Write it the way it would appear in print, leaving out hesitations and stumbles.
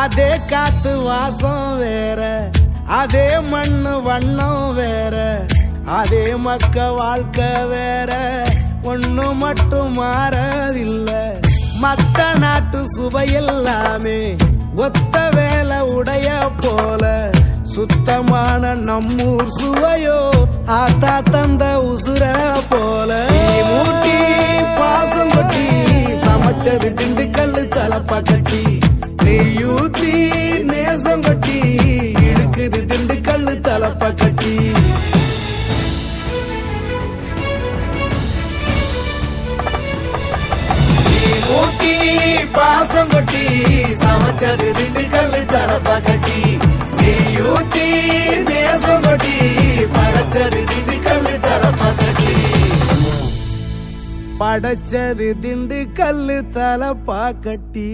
அதே காத்து வாசம் வேற, அதே மண்ணு வண்ணம் வேற, அதே மக்க வாழ்க்கை வேற, ஒண்ணு மட்டும் மாறவில்லை. மத்த நாட்டு சுவையெல்லாமே ஒத்த வேலை உடைய போல, சுத்தமான நம்மூர் சுவையோ ஆத்தா தந்த உசுர போல. மூட்டி பாசம் கொட்டி சமைச்சது திண்டுக்கல்லு தலப்பா கட்டி, நெய்யூத்தி நேசம் கொட்டி இழுக்குது திண்டுக்கல்லு தலப்பா கட்டி. மூட்டி பாசம் கொட்டி சமைச்சது திண்டுக்கல்லு தலப்பா கட்டி, நெய்யூத்தி நேசம் கொட்டி படைச்சது திண்டுக்கல்லு தலப்பா கட்டி. படைச்சது திண்டுக்கல்லு தலப்பா கட்டி.